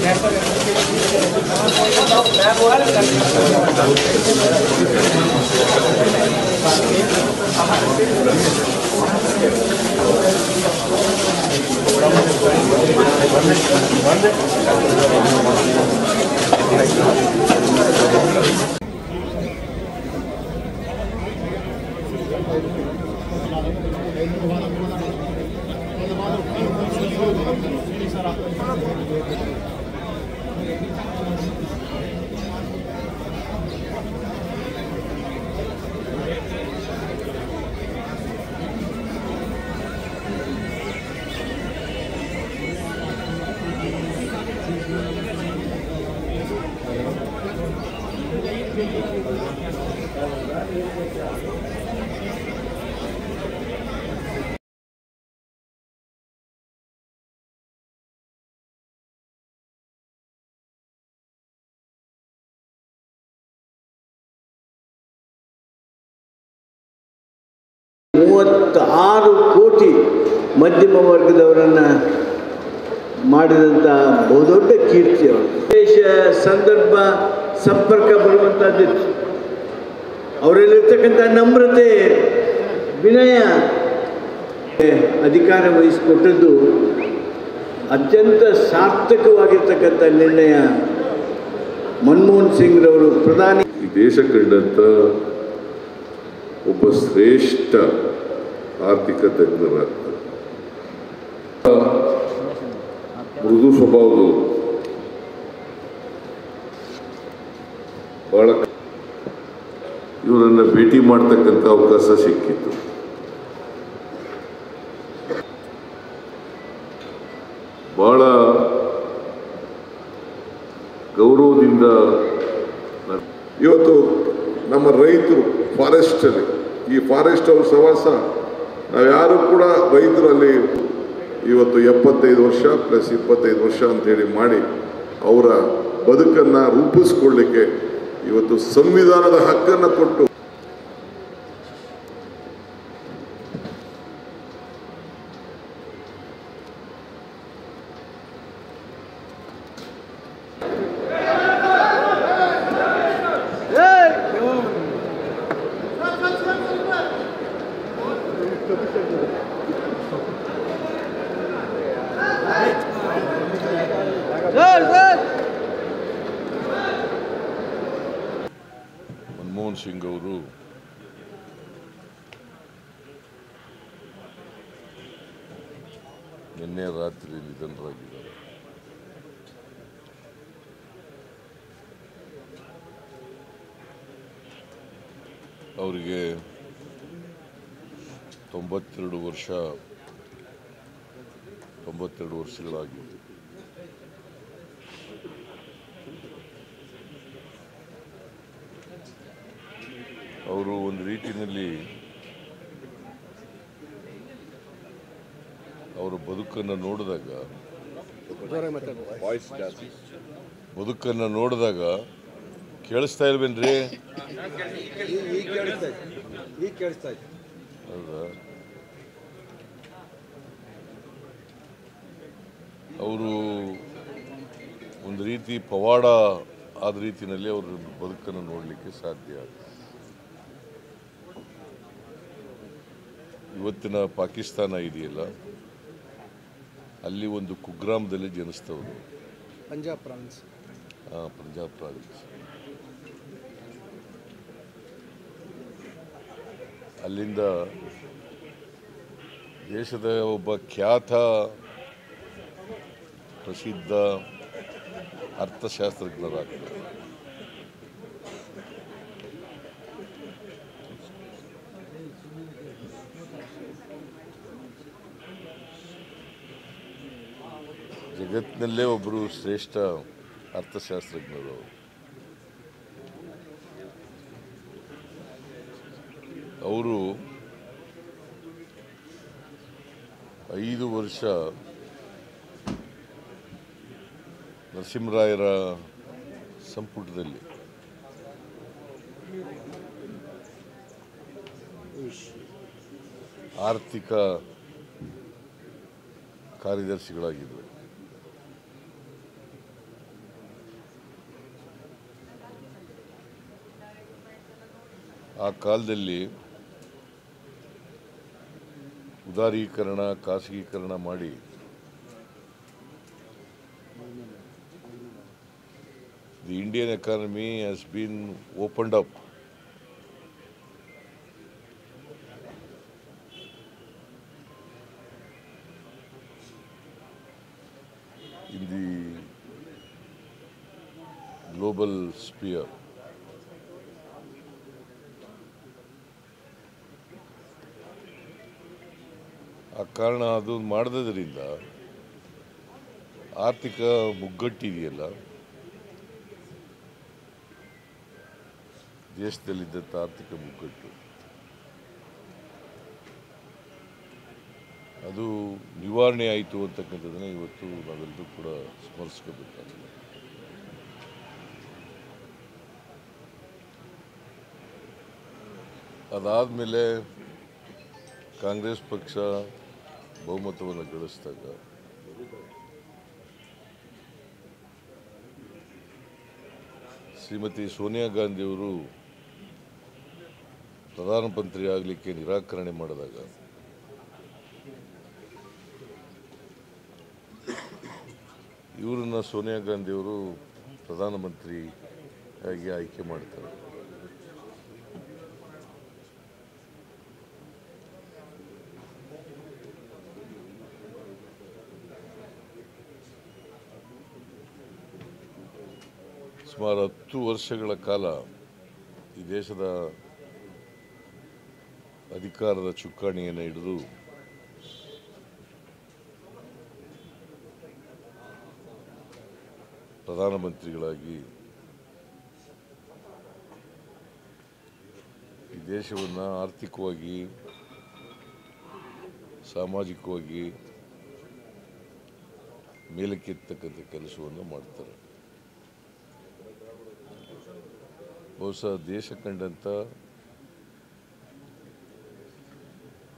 $36 ಕೋಟಿ ಮಧ್ಯಮ ವರ್ಗದವರನ್ನು ಮಾಡಿದಂಥ ಬಹುದೊಡ್ಡ ಕೀರ್ತಿ ಅವರು. ವಿಶೇಷ ಸಂದರ್ಭ ಸಂಪರ್ಕ ಬರುವಂಥದ್ದು ಅವರಲ್ಲಿರ್ತಕ್ಕಂಥ ನಮ್ರತೆ, ವಿನಯ, ಅಧಿಕಾರ ವಹಿಸಿಕೊಟ್ಟದ್ದು ಅತ್ಯಂತ ಸಾರ್ಥಕವಾಗಿರ್ತಕ್ಕಂಥ ನಿರ್ಣಯ. ಮನಮೋಹನ್ ಸಿಂಗ್ರವರು ಪ್ರಧಾನಿ, ಈ ದೇಶ ಕಂಡಂಥ ಒಬ್ಬ ಶ್ರೇಷ್ಠ ಆರ್ಥಿಕ ತಜ್ಞರಾಗ್ತಾರೆ. ಮೃದು ಸ್ವಭಾವದವರು, ಬಹಳ ಇವರನ್ನು ಭೇಟಿ ಮಾಡ್ತಕ್ಕಂಥ ಅವಕಾಶ ಸಿಕ್ಕಿತ್ತು. ಬಹಳ ಗೌರವದಿಂದ ಇವತ್ತು ನಮ್ಮ ರೈತರು ಫಾರೆಸ್ಟಲ್ಲಿ, ಈ ಫಾರೆಸ್ಟ್ ಅವ್ರ ಸವಾಸ ನಾವು ಯಾರು ಕೂಡ ರೈತರಲ್ಲಿ ಇವತ್ತು 75 ವರ್ಷ ಪ್ಲಸ್ 25 ವರ್ಷ ಅಂತೇಳಿ ಮಾಡಿ ಅವರ ಬದುಕನ್ನು ರೂಪಿಸ್ಕೊಳ್ಳಿಕ್ಕೆ ಇವತ್ತು ಸಂವಿಧಾನದ ಹಕ್ಕನ್ನು ಕೊಟ್ಟು ಮನಮೋಹನ್ ಸಿಂಗ್ ಅವರು ನಿನ್ನೆ ರಾತ್ರಿ ನಿಧನರಾಗಿದ್ದಾರೆ. ಅವರಿಗೆ 92 ವರ್ಷಗಳಾಗಿತ್ತು. ಅವರು ಒಂದು ರೀತಿಯಲ್ಲಿ ಅವರ ಬದುಕನ್ನು ನೋಡಿದಾಗ ಕೇಳಿಸ್ತಾ ಇಲ್ವೇನ್ರಿ? ಹೌದಾ? ಅವರು ಒಂದು ರೀತಿ ಪವಾಡ ಆದ ರೀತಿಯಲ್ಲಿ ಅವರ ಬದುಕನ್ನು ನೋಡಲಿಕ್ಕೆ ಸಾಧ್ಯ ಆಗುತ್ತೆ. ಇವತ್ತಿನ ಪಾಕಿಸ್ತಾನ ಇದೆಯಲ್ಲ, ಅಲ್ಲಿ ಒಂದು ಕುಗ್ರಾಮದಲ್ಲಿ ಜನಿಸ್ತವರು, ಪಂಜಾಬ್ ಪ್ರಾವಿನ್ಸ್. ಅಲ್ಲಿಂದ ದೇಶದ ಒಬ್ಬ ಖ್ಯಾತ ಪ್ರಸಿದ್ಧ ಅರ್ಥಶಾಸ್ತ್ರಜ್ಞರಾಗ್ತಾರೆ. ಜಗತ್ತಿನಲ್ಲೇ ಒಬ್ಬರು ಶ್ರೇಷ್ಠ ಅರ್ಥಶಾಸ್ತ್ರಜ್ಞರು. ಅವರು 5 ವರ್ಷ ನರಸಿಂಹರಾಯರ ಸಂಪುಟದಲ್ಲಿ ಆರ್ಥಿಕ ಕಾರ್ಯದರ್ಶಿಗಳಾಗಿದ್ದರು. ಆ ಕಾಲದಲ್ಲಿ ಉದಾರೀಕರಣ, ಖಾಸಗೀಕರಣ ಮಾಡಿ the Indian economy has been opened up. In the global sphere. ಆ ಕಾರಣ ಅದು ಮಾಡದ್ರಿಂದ ಆರ್ಥಿಕ ಮುಗ್ಗಟ್ಟಿದೆಯಲ್ಲ, ದೇಶದಲ್ಲಿದ್ದಂಥ ಆರ್ಥಿಕ ಮುಗ್ಗಟ್ಟು ಅದು ನಿವಾರಣೆ ಆಯಿತು ಅಂತಕ್ಕಂಥದ್ದನ್ನು ಇವತ್ತು ನಾವೆಲ್ಲರೂ ಕೂಡ ಸ್ಮರಿಸ್ಕೋಬೇಕಾಗಿದೆ. ಅದಾದಮೇಲೆ ಕಾಂಗ್ರೆಸ್ ಪಕ್ಷ ಬಹುಮತವನ್ನು ಗಳಿಸಿದಾಗ ಶ್ರೀಮತಿ ಸೋನಿಯಾ ಗಾಂಧಿಯವರು ಪ್ರಧಾನಮಂತ್ರಿ ಆಗಲಿಕ್ಕೆ ನಿರಾಕರಣೆ ಮಾಡಿದಾಗ ಇವರನ್ನ ಸೋನಿಯಾ ಗಾಂಧಿಯವರು ಪ್ರಧಾನಮಂತ್ರಿಯಾಗಿ ಆಯ್ಕೆ ಮಾಡ್ತಾರೆ. ಸುಮಾರು 10 ವರ್ಷಗಳ ಕಾಲ ಈ ದೇಶದ ಅಧಿಕಾರದ ಚುಕ್ಕಾಣಿಯನ್ನು ಹಿಡಿದು ಪ್ರಧಾನಮಂತ್ರಿಗಳಾಗಿ ಈ ದೇಶವನ್ನು ಆರ್ಥಿಕವಾಗಿ, ಸಾಮಾಜಿಕವಾಗಿ ಮೇಲಕ್ಕೆತ್ತಕ್ಕಂಥ ಕೆಲಸವನ್ನು ಮಾಡ್ತಾರೆ. ಬಹುಶಃ ದೇಶ ಕಂಡಂಥ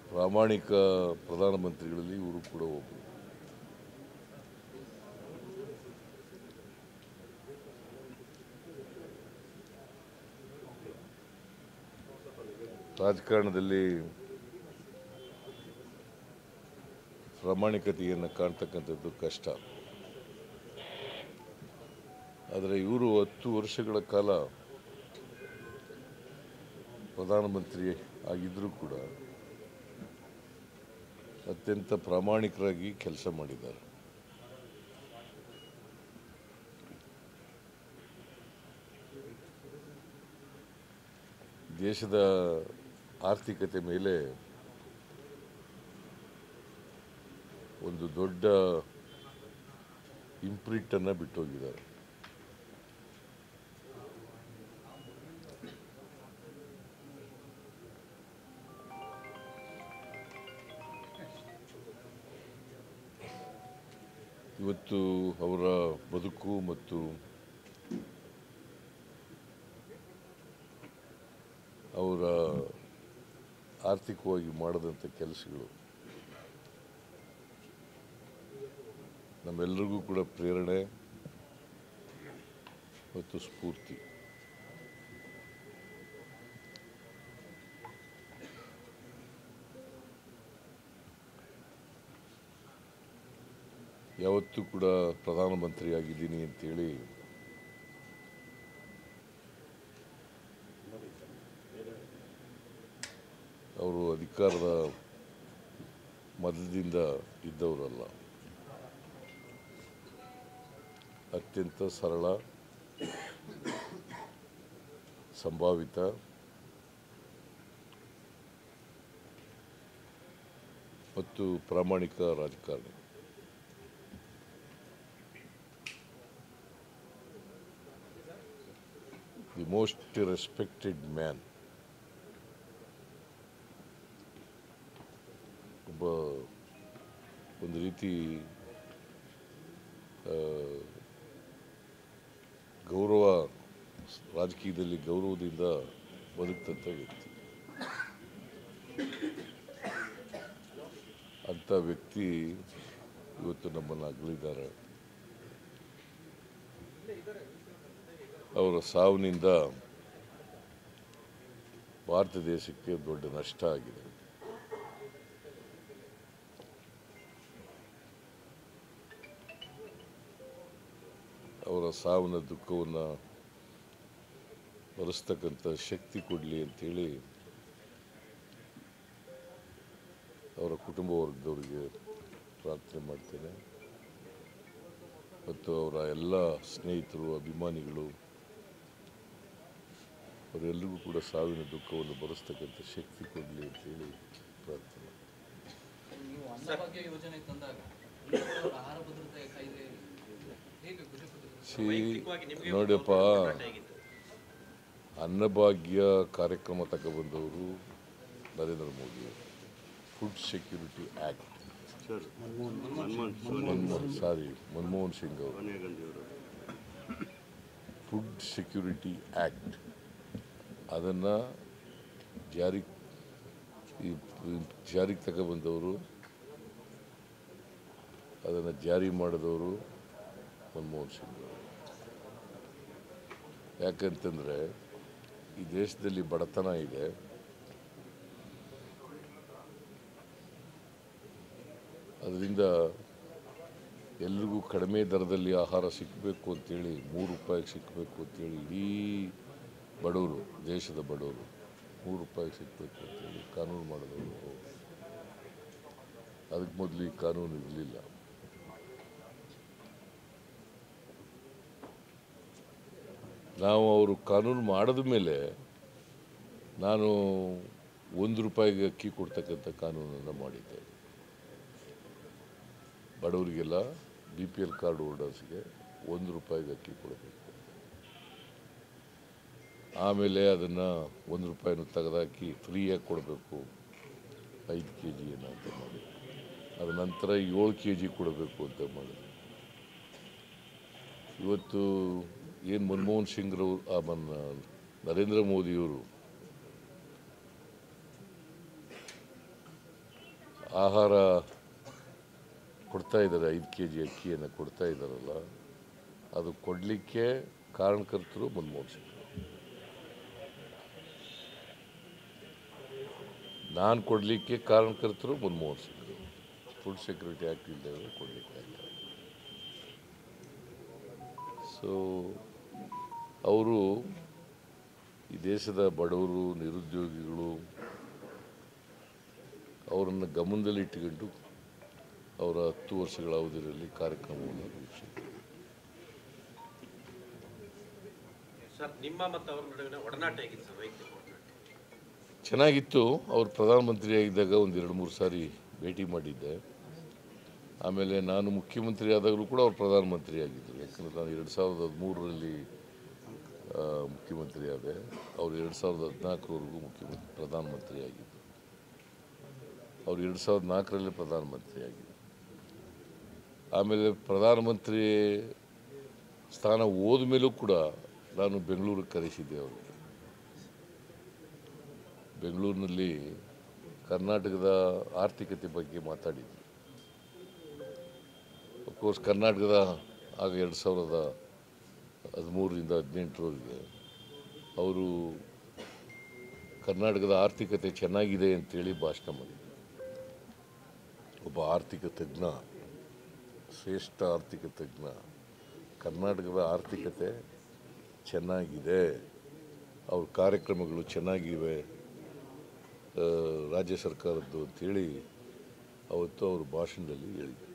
ಪ್ರಾಮಾಣಿಕ ಪ್ರಧಾನಮಂತ್ರಿಗಳಲ್ಲಿ ಇವರು ಕೂಡ ಒಬ್ಬರು. ರಾಜಕಾರಣದಲ್ಲಿ ಪ್ರಾಮಾಣಿಕತೆಯನ್ನು ಕಾಣ್ತಕ್ಕಂಥದ್ದು ಕಷ್ಟ. ಆದರೆ ಇವರು 10 ವರ್ಷಗಳ ಕಾಲ ಪ್ರಧಾನಮಂತ್ರಿ ಆಗಿದ್ದರೂ ಕೂಡ ಅತ್ಯಂತ ಪ್ರಾಮಾಣಿಕರಾಗಿ ಕೆಲಸ ಮಾಡಿದ್ದಾರೆ. ದೇಶದ ಆರ್ಥಿಕತೆ ಮೇಲೆ ಒಂದು ದೊಡ್ಡ ಇಂಪ್ರಿಂಟನ್ನು ಬಿಟ್ಟೋಗಿದ್ದಾರೆ. ಇವತ್ತು ಅವರ ಬದುಕು ಮತ್ತು ಅವರ ಆರ್ಥಿಕವಾಗಿ ಮಾಡಿದಂಥ ಕೆಲಸಗಳು ನಮ್ಮೆಲ್ಲರಿಗೂ ಕೂಡ ಪ್ರೇರಣೆ ಮತ್ತು ಸ್ಫೂರ್ತಿ. ಯಾವತ್ತೂ ಕೂಡ ಪ್ರಧಾನಮಂತ್ರಿ ಆಗಿದ್ದೀನಿ ಅಂತೇಳಿ ಅವರು ಅಧಿಕಾರದ ಮದದಿಂದ ಇದ್ದವರಲ್ಲ. ಅತ್ಯಂತ ಸರಳ, ಸಂಭಾವಿತ ಮತ್ತು ಪ್ರಾಮಾಣಿಕ ರಾಜಕಾರಣಿ. The most respected man. ಒಂದು ರೀತಿ ಗೌರವ, ರಾಜಕೀಯದಲ್ಲಿ ಗೌರವದಿಂದ ಬದುಕ್ತಂಥ ವ್ಯಕ್ತಿ. ಅಂಥ ವ್ಯಕ್ತಿ ಇವತ್ತು ನಮ್ಮನ್ನು ಅಗಲಿದ್ದಾರೆ. ಅವರ ಸಾವಿನಿಂದ ಭಾರತ ದೇಶಕ್ಕೆ ದೊಡ್ಡ ನಷ್ಟ ಆಗಿದೆ. ಅವರ ಸಾವಿನ ದುಃಖವನ್ನು ಭರಿಸ್ತಕ್ಕಂಥ ಶಕ್ತಿ ಕೊಡಲಿ ಅಂಥೇಳಿ ಅವರ ಕುಟುಂಬ ವರ್ಗದವರಿಗೆ ಪ್ರಾರ್ಥನೆ ಮಾಡ್ತೇನೆ. ಮತ್ತು ಅವರ ಎಲ್ಲ ಸ್ನೇಹಿತರು, ಅಭಿಮಾನಿಗಳು ಅವರೆಲ್ಲರಿಗೂ ಕೂಡ ಸಾವಿನ ದುಃಖವನ್ನು ಭರಿಸ್ತಕ್ಕಂಥ ಶಕ್ತಿ ಕೊಡಲಿ ಅಂತೇಳಿ ಪ್ರಾರ್ಥನೆ. ನೋಡಿಯಪ್ಪ, ಅನ್ನಭಾಗ್ಯ ಕಾರ್ಯಕ್ರಮ ತಗೊಬಂದವರು Narendra Modi. Food security act, Manmohan Singh ಅವರು ಫುಡ್ ಸೆಕ್ಯೂರಿಟಿ ಆ್ಯಕ್ಟ್ ಅದನ್ನು ಜಾರಿಗೆ ತಗೊಬಂದವರು, ಅದನ್ನು ಜಾರಿ ಮಾಡಿದವರು ಮನಮೋಹನ್ ಸಿಂಗ್ ಅವರು. ಯಾಕಂತಂದರೆ ಈ ದೇಶದಲ್ಲಿ ಬಡತನ ಇದೆ. ಅದರಿಂದ ಎಲ್ರಿಗೂ ಕಡಿಮೆ ದರದಲ್ಲಿ ಆಹಾರ ಸಿಕ್ಕಬೇಕು ಅಂತೇಳಿ, ₹3 ಸಿಕ್ಕಬೇಕು ಅಂತೇಳಿ ಇಡೀ ಬಡವರು, ದೇಶದ ಬಡವರು ₹3 ಸಿಕ್ಕಬೇಕು ಅಂತೇಳಿ ಕಾನೂನು ಮಾಡಿದವರು. ಅದಕ್ಕೆ ಮೊದಲು ಈ ಕಾನೂನು ಇರಲಿಲ್ಲ. ನಾವು ಅವರು ಕಾನೂನು ಮಾಡಿದ ಮೇಲೆ ನಾನು ₹1 ಅಕ್ಕಿ ಕೊಡ್ತಕ್ಕಂಥ ಕಾನೂನನ್ನು ಮಾಡಿದ್ದೆ. ಬಡವರಿಗೆಲ್ಲ BPL ಕಾರ್ಡ್ ಹೋಲ್ಡರ್ಸ್ಗೆ ₹1 ಅಕ್ಕಿ ಕೊಡಬೇಕು. ಆಮೇಲೆ ಅದನ್ನು ₹1 ತೆಗೆದಾಕಿ ಫ್ರೀಯಾಗಿ ಕೊಡಬೇಕು 5 kg ಅಂತ ಮಾಡಿ, ಅದ ನಂತರ 7 kg ಕೊಡಬೇಕು ಅಂತ ಮಾಡಿದ್ರು. ಇವತ್ತು ಏನು ಮನಮೋಹನ್ ಸಿಂಗ್ರವರು, ನರೇಂದ್ರ ಮೋದಿಯವರು ಆಹಾರ ಕೊಡ್ತಾ ಇದ್ದಾರೆ, 5 kg ಅಕ್ಕಿಯನ್ನು ಕೊಡ್ತಾ ಇದ್ದಾರಲ್ಲ, ಅದು ಕೊಡಲಿಕ್ಕೆ ಕಾರಣಕರ್ತರು ಮನಮೋಹನ್ ಸಿಂಗ್. ನಾನು ಕೊಡಲಿಕ್ಕೆ ಕಾರಣಕರ್ತರು Manmohan Singh. Food security act ಇಲ್ಲದೆ ಕೊಡಲಿಕ್ಕೆ ಆಯ್ತು. ಸೊ ಅವರು ಈ ದೇಶದ ಬಡವರು, ನಿರುದ್ಯೋಗಿಗಳು ಅವರನ್ನು ಗಮನದಲ್ಲಿಟ್ಟುಕೊಂಡು ಅವರ 10 ವರ್ಷಗಳ ಅವಧಿಯಲ್ಲಿ ಕಾರ್ಯಕ್ರಮವನ್ನು ರೂಪಿಸಿದರು. ಸರ್, ನಿಮ್ಮ ಮತ್ತು ಅವರ ನಡುವಿನ ಒಡನಾಟ ಹೇಗಿತ್ತು ಸರ್? ವೈಯಕ್ತಿಕ ಒಡನಾಟ ಚೆನ್ನಾಗಿತ್ತು. ಅವರು ಪ್ರಧಾನಮಂತ್ರಿಯಾಗಿದ್ದಾಗ ಒಂದು 2-3 ಸಾರಿ ಭೇಟಿ ಮಾಡಿದ್ದೆ. ಆಮೇಲೆ ನಾನು ಮುಖ್ಯಮಂತ್ರಿ ಆದಾಗಲೂ ಕೂಡ ಅವರು ಪ್ರಧಾನಮಂತ್ರಿ ಆಗಿದ್ದರು. ಯಾಕಂದರೆ ನಾನು 2013ರಲ್ಲಿ ಮುಖ್ಯಮಂತ್ರಿ ಆದೆ, ಅವರು 2014ವರೆಗೂ ಪ್ರಧಾನಮಂತ್ರಿ ಆಗಿದ್ದರು. ಅವರು 2004ರಲ್ಲಿ ಪ್ರಧಾನಮಂತ್ರಿ ಆಗಿದ್ದರು. ಆಮೇಲೆ ಪ್ರಧಾನಮಂತ್ರಿ ಸ್ಥಾನ ಹೋದ ಮೇಲೂ ಕೂಡ ನಾನು ಬೆಂಗಳೂರಿಗೆ ಕರೆಸಿದ್ದೆ ಅವರಿಗೆ. ಬೆಂಗಳೂರಿನಲ್ಲಿ ಕರ್ನಾಟಕದ ಆರ್ಥಿಕತೆ ಬಗ್ಗೆ ಮಾತಾಡಿದ್ವಿ. ಅಫ್ಕೋರ್ಸ್ ಕರ್ನಾಟಕದ ಆಗ 2013ರಿಂದ 2018ರವರೆಗೆ ಅವರು ಕರ್ನಾಟಕದ ಆರ್ಥಿಕತೆ ಚೆನ್ನಾಗಿದೆ ಅಂತೇಳಿ ಭಾಷಣ ಮಾಡಿದರು. ಒಬ್ಬ ಆರ್ಥಿಕ ತಜ್ಞ, ಶ್ರೇಷ್ಠ ಆರ್ಥಿಕ ತಜ್ಞ, ಕರ್ನಾಟಕದ ಆರ್ಥಿಕತೆ ಚೆನ್ನಾಗಿದೆ, ಅವ್ರ ಕಾರ್ಯಕ್ರಮಗಳು ಚೆನ್ನಾಗಿವೆ ರಾಜ್ಯ ಸರ್ಕಾರದ್ದು ಅಂಥೇಳಿ ಅವತ್ತು ಅವರು ಭಾಷಣದಲ್ಲಿ ಹೇಳಿದರು.